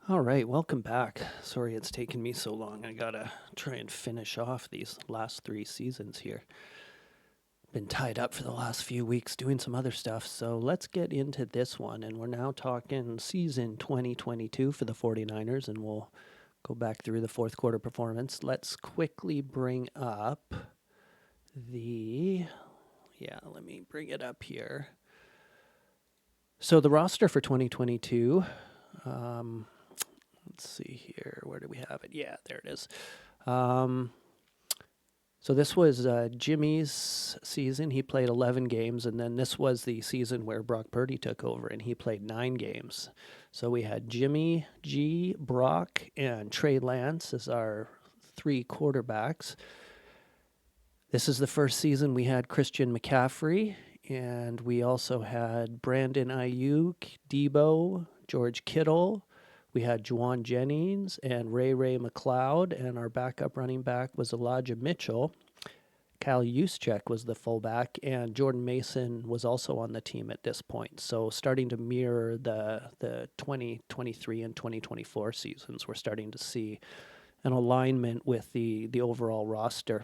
All right, welcome back. Sorry it's taken me so long. I gotta try and finish off these last three seasons here. Been tied up for the last few weeks doing some other stuff, so let's get into this one. And we're now talking season 2022 for the 49ers, and we'll go back through the fourth quarter performance. Let's quickly bring up the. Yeah, let me bring it up here. So the roster for 2022. Um, let's see here. Where do we have it? Yeah, there it is. Um, so this was Jimmy's season. He played 11 games, and then this was the season where Brock Purdy took over, and he played 9 games. So we had Jimmy G, Brock, and Trey Lance as our three quarterbacks. This is the first season we had Christian McCaffrey, and we also had Brandon Ayuk, Debo, George Kittle. We had Juwan Jennings and Ray McLeod, and our backup running back was Elijah Mitchell. Kyle Juszczyk was the fullback, and Jordan Mason was also on the team at this point. So starting to mirror the 2023 and 2024 seasons, we're starting to see an alignment with the overall roster.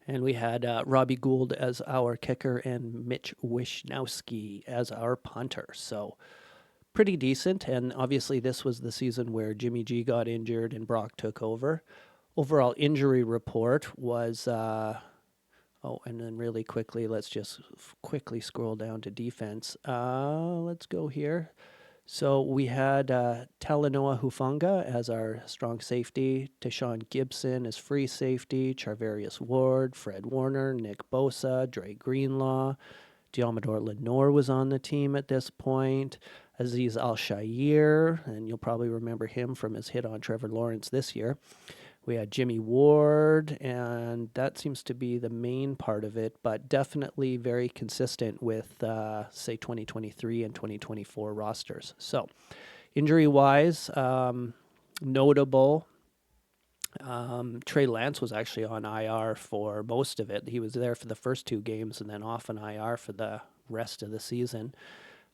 And we had Robbie Gould as our kicker and Mitch Wishnowsky as our punter. So pretty decent. And obviously, this was the season where Jimmy G got injured and Brock took over. Overall injury report was. And then really quickly, let's just quickly scroll down to defense. Let's go here. So we had Talanoa Hufanga as our strong safety, Tashawn Gibson as free safety, Charvarius Ward, Fred Warner, Nick Bosa, Dre Greenlaw, Diamador Lenore was on the team at this point, Aziz Al-Shaair, and you'll probably remember him from his hit on Trevor Lawrence this year. We had Jimmy Ward, and that seems to be the main part of it, but definitely very consistent with, say, 2023 and 2024 rosters. So, injury-wise, notable. Trey Lance was actually on IR for most of it. He was there for the first 2 games and then off on IR for the rest of the season.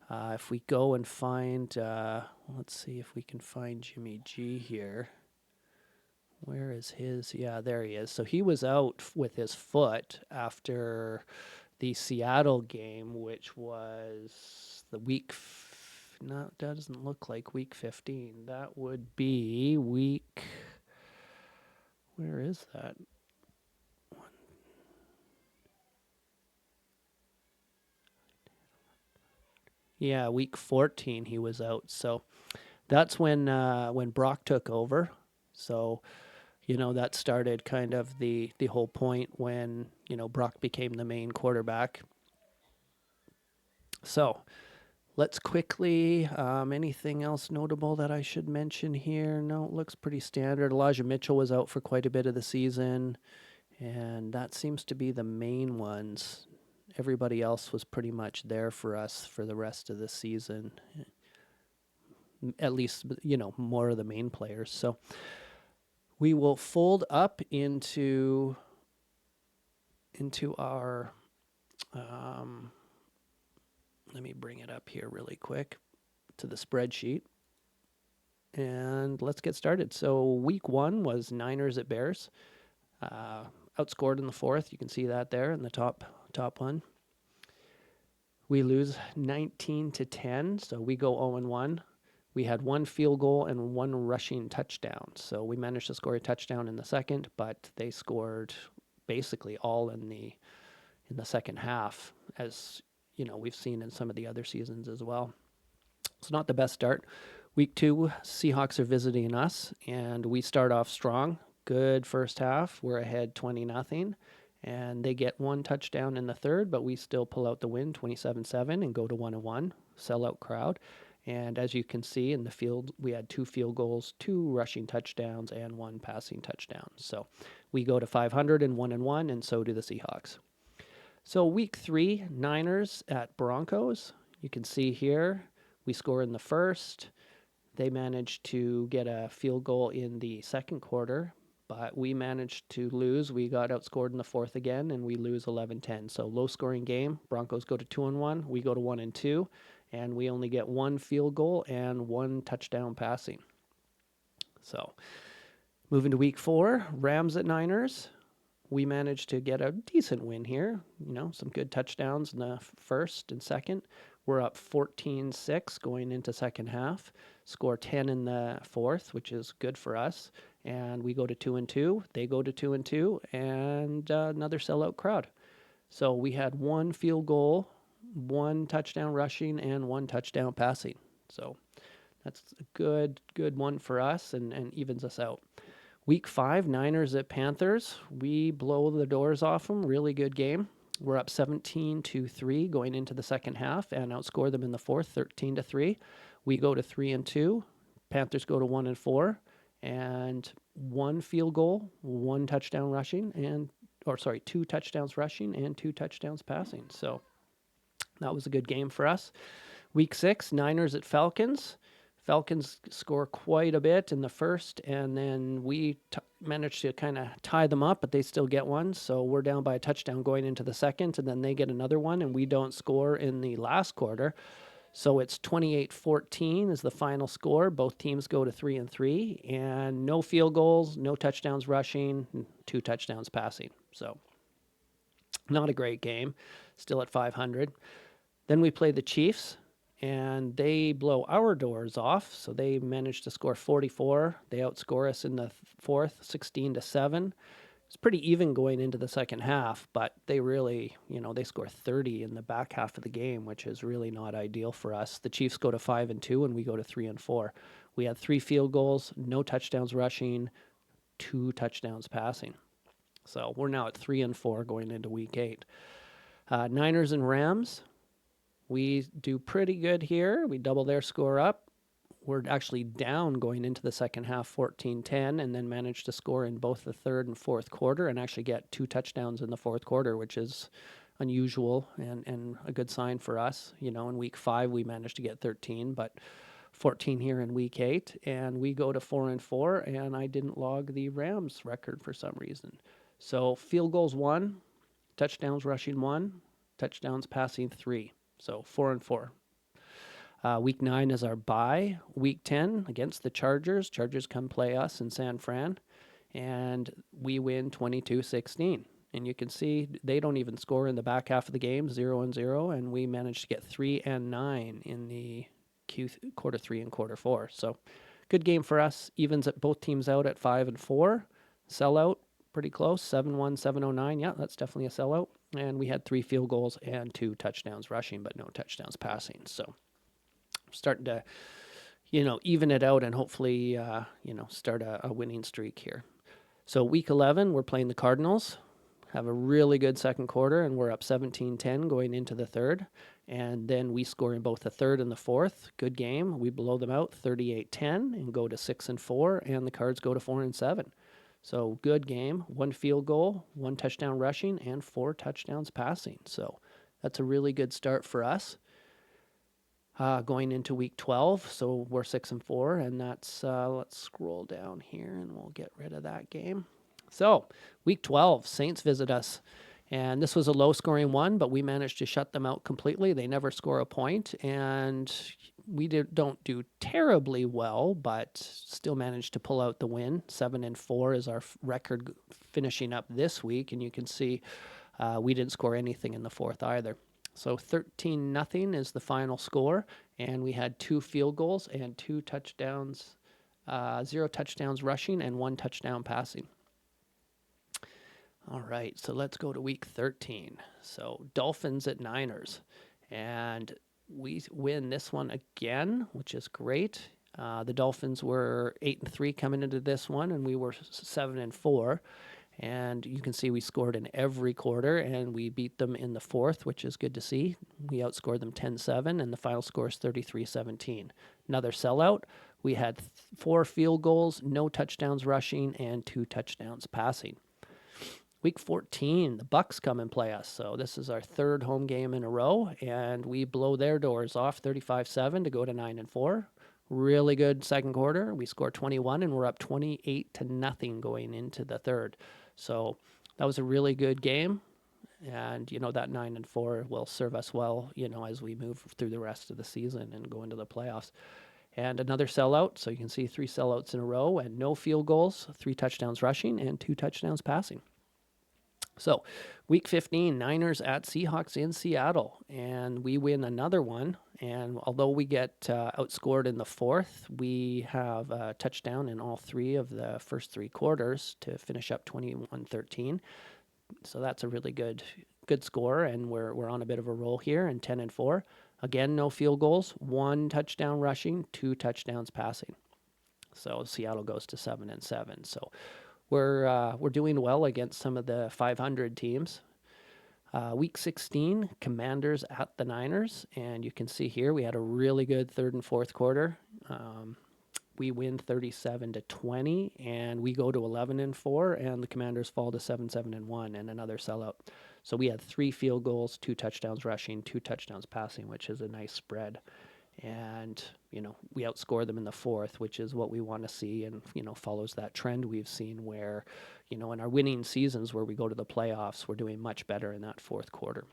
If we go and find, let's see if we can find Jimmy G here. Where is his? Yeah, there he is. So he was out with his foot after the Seattle game, which was the no, that doesn't look like week 15. That would be week. Where is that? Yeah, week 14 he was out. So that's when Brock took over. So that started kind of the whole point when Brock became the main quarterback. So let's quickly, anything else notable that I should mention here? No, it looks pretty standard. Elijah Mitchell was out for quite a bit of the season, and that seems to be the main ones. Everybody else was pretty much there for us for the rest of the season, at least, more of the main players. So we will fold up into our, let me bring it up here really quick to the spreadsheet. And let's get started. So week 1 was Niners at Bears. Outscored in the fourth. You can see that there in the top one. We lose 19-10, so we go 0-1. We had 1 field goal and 1 rushing touchdown. So we managed to score a touchdown in the second, but they scored basically all in the second half, as we've seen in some of the other seasons as well. It's not the best start. Week 2, Seahawks are visiting us, and we start off strong. Good first half. We're ahead 20-0, and they get 1 touchdown in the third, but we still pull out the win 27-7 and go to 1-1. Sellout crowd. And as you can see in the field, we had 2 field goals, 2 rushing touchdowns, and 1 passing touchdown. So we go to 500 and 1-1, and so do the Seahawks. So week 3, Niners at Broncos. You can see here, we score in the first. They managed to get a field goal in the second quarter, but we managed to lose. We got outscored in the fourth again, and we lose 11-10. So low-scoring game. Broncos go to 2-1. We go to 1-2, and we only get one field goal and one touchdown passing. So moving to week 4, Rams at Niners. We managed to get a decent win here. Some good touchdowns in the first and second. We're up 14-6 going into second half. Score 10 in the fourth, which is good for us. And we go to 2-2. They go to 2-2, and another sellout crowd. So we had one field goal, one touchdown rushing, and one touchdown passing. So that's a good one for us, and evens us out. Week 5, Niners at Panthers. We blow the doors off them. Really good game. We're up 17-3 going into the second half and outscore them in the fourth, 13-3. We go to 3-2. Panthers go to 1-4, and one field goal, one touchdown rushing, two touchdowns rushing and two touchdowns passing. So that was a good game for us. Week 6, Niners at Falcons. Falcons score quite a bit in the first, and then we managed to kind of tie them up, but they still get one. So we're down by a touchdown going into the second, and then they get another one, and we don't score in the last quarter. So it's 28-14 is the final score. Both teams go to 3-3, and no field goals, no touchdowns rushing, 2 touchdowns passing. So not a great game, still at 500. Then we play the Chiefs, and they blow our doors off. So they managed to score 44. They outscore us in the fourth, 16-7. It's pretty even going into the second half, but they really, they score 30 in the back half of the game, which is really not ideal for us. The Chiefs go to 5-2, and we go to 3-4. We had 3 field goals, no touchdowns rushing, 2 touchdowns passing. So we're now at 3-4 going into week 8. Niners and Rams. We do pretty good here. We double their score up. We're actually down going into the second half, 14-10, and then managed to score in both the third and fourth quarter and actually get 2 touchdowns in the fourth quarter, which is unusual and a good sign for us. In week 5, we managed to get 13, but 14 here in week 8, and we go to 4-4, and I didn't log the Rams record for some reason. So field goals 1, touchdowns rushing 1, touchdowns passing 3. So 4-4. Week 9 is our bye. Week 10 against the Chargers. Chargers come play us in San Fran, and we win 22-16. And you can see they don't even score in the back half of the game, 0-0, and we managed to get 3-9 in the quarter 3 and quarter 4. So good game for us. Evens at both teams out at 5-4. Sellout, pretty close, 7-1, 7-09. Yeah, that's definitely a sellout. And we had 3 field goals and 2 touchdowns rushing, but no touchdowns passing. So starting to, even it out and hopefully, start a winning streak here. So week 11, we're playing the Cardinals. Have a really good second quarter, and we're up 17-10 going into the third. And then we score in both the third and the fourth. Good game. We blow them out 38-10 and go to 6-4, and the Cards go to 4-7. So good game, 1 field goal, 1 touchdown rushing, and 4 touchdowns passing. So that's a really good start for us going into week 12. So we're 6-4, and that's, let's scroll down here and we'll get rid of that game. So week 12, Saints visit us. And this was a low-scoring one, but we managed to shut them out completely. They never score a point, and we don't do terribly well, but still managed to pull out the win. 7-4 is our record finishing up this week, and you can see we didn't score anything in the fourth either. So 13-0 is the final score, and we had 2 field goals and 2 touchdowns, 0 touchdowns rushing and 1 touchdown passing. All right, so let's go to week 13. So Dolphins at Niners, and we win this one again, which is great. The Dolphins were 8-3 coming into this one, and we were 7-4. And you can see we scored in every quarter, and we beat them in the fourth, which is good to see. We outscored them 10-7, and the final score is 33-17. Another sellout. We had 4 field goals, no touchdowns rushing, and 2 touchdowns passing. Week 14, the Bucks come and play us. So this is our 3rd home game in a row, and we blow their doors off 35-7 to go to 9-4. Really good second quarter. We score 21, and we're up 28-0 going into the third. So that was a really good game. And, that 9-4 will serve us well, as we move through the rest of the season and go into the playoffs. And another sellout. So you can see 3 sellouts in a row and no field goals, 3 touchdowns rushing, and 2 touchdowns passing. So, week 15, Niners at Seahawks in Seattle, and we win another one. And although we get outscored in the fourth, we have a touchdown in all 3 of the first 3 quarters to finish up 21-13. So that's a really good score, and we're on a bit of a roll here. And 10-4, again no field goals, 1 touchdown rushing, 2 touchdowns passing. So Seattle goes to 7-7. So we're doing well against some of the 500 teams. Week 16, Commanders at the Niners, and you can see here we had a really good third and fourth quarter. We win 37-20, and we go to 11-4, and the Commanders fall to 7-1, and another sellout. So we had 3 field goals, 2 touchdowns rushing, 2 touchdowns passing, which is a nice spread. And, we outscore them in the fourth, which is what we want to see, and, follows that trend we've seen where, in our winning seasons where we go to the playoffs, we're doing much better in that fourth quarter.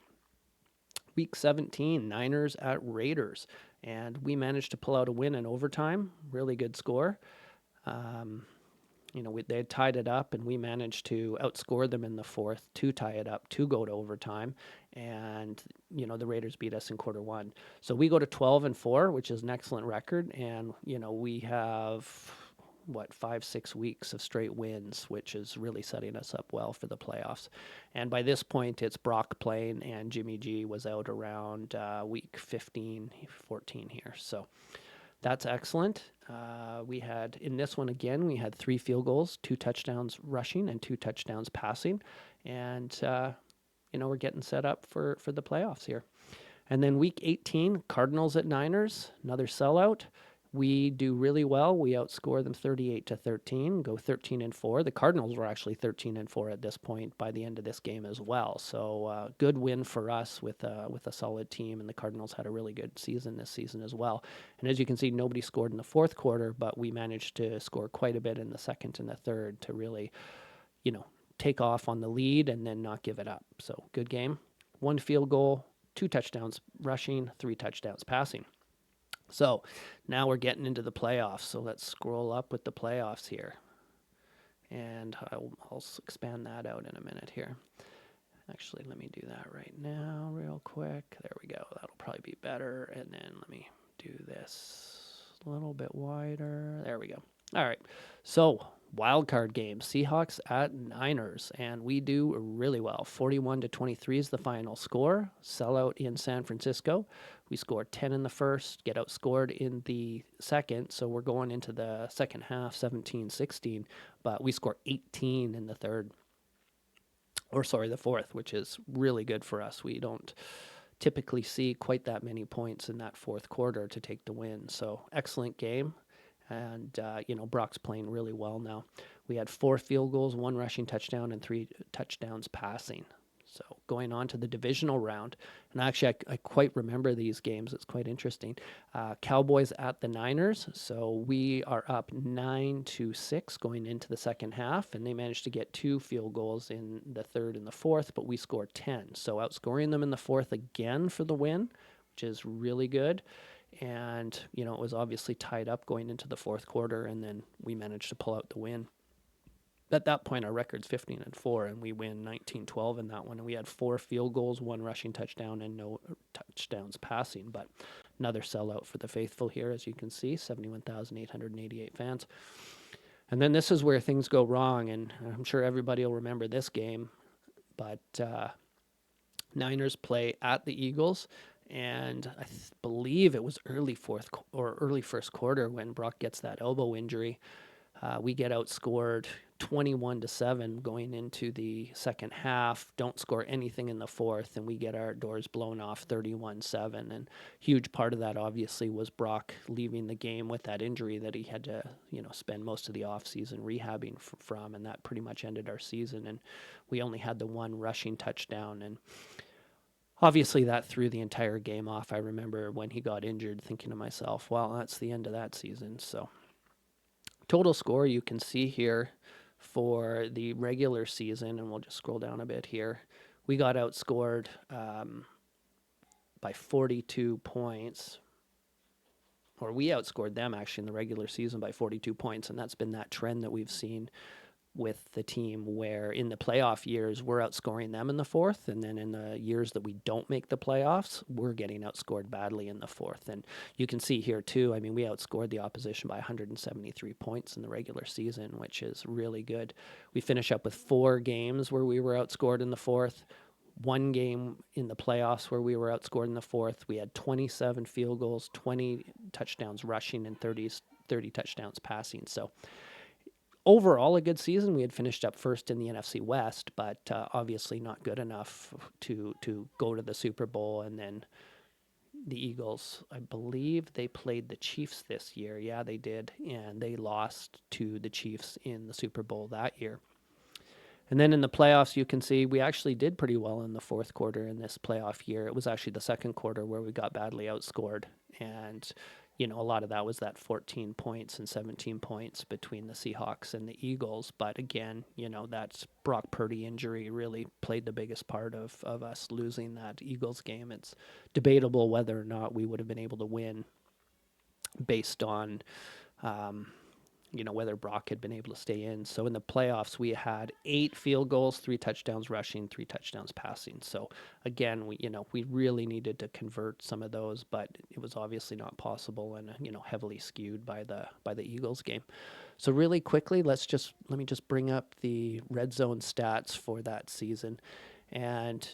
Week 17, Niners at Raiders, and we managed to pull out a win in overtime. Really good score. They had tied it up, and we managed to outscore them in the fourth to tie it up to go to overtime. And the Raiders beat us in quarter 1, so we go to 12-4, which is an excellent record. And we have 5-6 weeks of straight wins, which is really setting us up well for the playoffs. And by this point, it's Brock playing, and Jimmy G was out around week 15, 14 here. So that's excellent. We had, in this one again, we had 3 field goals, 2 touchdowns rushing, and 2 touchdowns passing. And, we're getting set up for the playoffs here. And then week 18, Cardinals at Niners, another sellout. We do really well. We outscore them 38-13, go 13-4. The Cardinals were actually 13-4 at this point by the end of this game as well. So good win for us with a solid team, and the Cardinals had a really good season this season as well. And as you can see, nobody scored in the fourth quarter, but we managed to score quite a bit in the second and the third to really, take off on the lead and then not give it up. So good game. 1 field goal, 2 touchdowns rushing, 3 touchdowns passing. So now we're getting into the playoffs. So let's scroll up with the playoffs here. And I'll expand that out in a minute here. Actually, let me do that right now real quick. There we go. That'll probably be better. And then let me do this a little bit wider. There we go. All right. So wildcard game, Seahawks at Niners, and we do really well. 41-23 is the final score. Sellout in San Francisco. We score 10 in the first, get outscored in the second, so we're going into the second half 17-16, but we score 18 in the the fourth, which is really good for us. We don't typically see quite that many points in that fourth quarter to take the win, so excellent game. And, Brock's playing really well now. We had 4 field goals, 1 rushing touchdown, and 3 touchdowns passing. So going on to the divisional round, and actually I quite remember these games. It's quite interesting. Cowboys at the Niners. So we are up 9-6 going into the second half, and they managed to get 2 field goals in the third and the fourth, but we scored 10. So outscoring them in the fourth again for the win, which is really good. And, it was obviously tied up going into the fourth quarter, and then we managed to pull out the win. At that point, our record's 15-4, and we win 19-12 in that one. And we had 4 field goals, 1 rushing touchdown, and no touchdowns passing. But another sellout for the faithful here, as you can see, 71,888 fans. And then this is where things go wrong, and I'm sure everybody will remember this game. But Niners play at the Eagles. And I believe it was early first quarter when Brock gets that elbow injury. We get outscored 21-7 going into the second half. Don't score anything in the fourth, and we get our doors blown off 31-7. And huge part of that obviously was Brock leaving the game with that injury that he had to, spend most of the offseason rehabbing from, and that pretty much ended our season. And we only had the 1 rushing touchdown, and obviously, that threw the entire game off. I remember when he got injured thinking to myself, well, that's the end of that season. So total score you can see here for the regular season, and we'll just scroll down a bit here. we got outscored by 42 points, or we outscored them actually in the regular season by 42 points, and that's been that trend that we've seen with the team where in the playoff years we're outscoring them in the fourth, and then in the years that we don't make the playoffs we're getting outscored badly in the fourth. And you can see here too, I mean, we outscored the opposition by 173 points in the regular season, which is really good. We finish up with 4 games where we were outscored in the fourth, 1 game in the playoffs where we were outscored in the fourth. We had 27 field goals, 20 touchdowns rushing, and 30 touchdowns passing. So overall, a good season. We had finished up first in the NFC West, but obviously not good enough to go to the Super Bowl. And then the Eagles, I believe they played the Chiefs this year. Yeah, they did. And they lost to the Chiefs in the Super Bowl that year. And then in the playoffs, you can see we actually did pretty well in the fourth quarter in this playoff year. It was actually the second quarter where we got badly outscored. And, you know, a lot of that was that 14 points and 17 points between the Seahawks and the Eagles. But again, you know, that Brock Purdy injury really played the biggest part of us losing that Eagles game. It's debatable whether or not we would have been able to win based on you know, whether Brock had been able to stay in. So in the playoffs, we had 8 field goals, 3 touchdowns rushing, 3 touchdowns passing. So again, we really needed to convert some of those, but it was obviously not possible, and heavily skewed by the Eagles game. So really quickly, let me just bring up the red zone stats for that season. And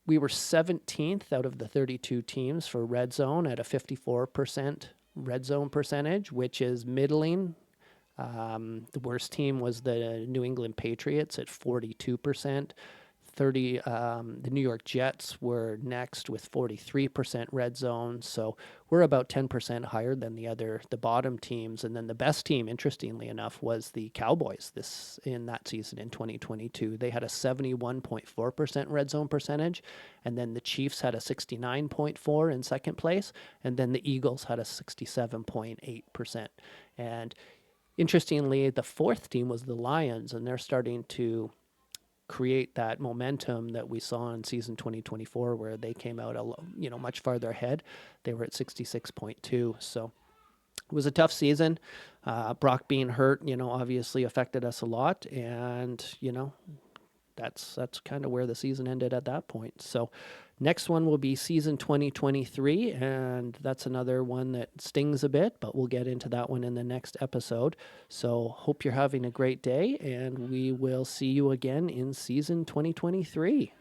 we were 17th out of the 32 teams for red zone at a 54% red zone percentage, which is middling. The worst team was the New England Patriots at 42%. The New York Jets were next with 43% red zone. So we're about 10% higher than the bottom teams. And then the best team, interestingly enough, was the Cowboys in that season in 2022. They had a 71.4% red zone percentage. And then the Chiefs had a 69.4% in second place. And then the Eagles had a 67.8%. And interestingly, the fourth team was the Lions, and they're starting to create that momentum that we saw in season 2024, where they came out much farther ahead. They were at 66.2. So it was a tough season. Brock being hurt, obviously affected us a lot, and that's kind of where the season ended at that point. So next one will be season 2023, and that's another one that stings a bit, but we'll get into that one in the next episode. So hope you're having a great day, and we will see you again in season 2023.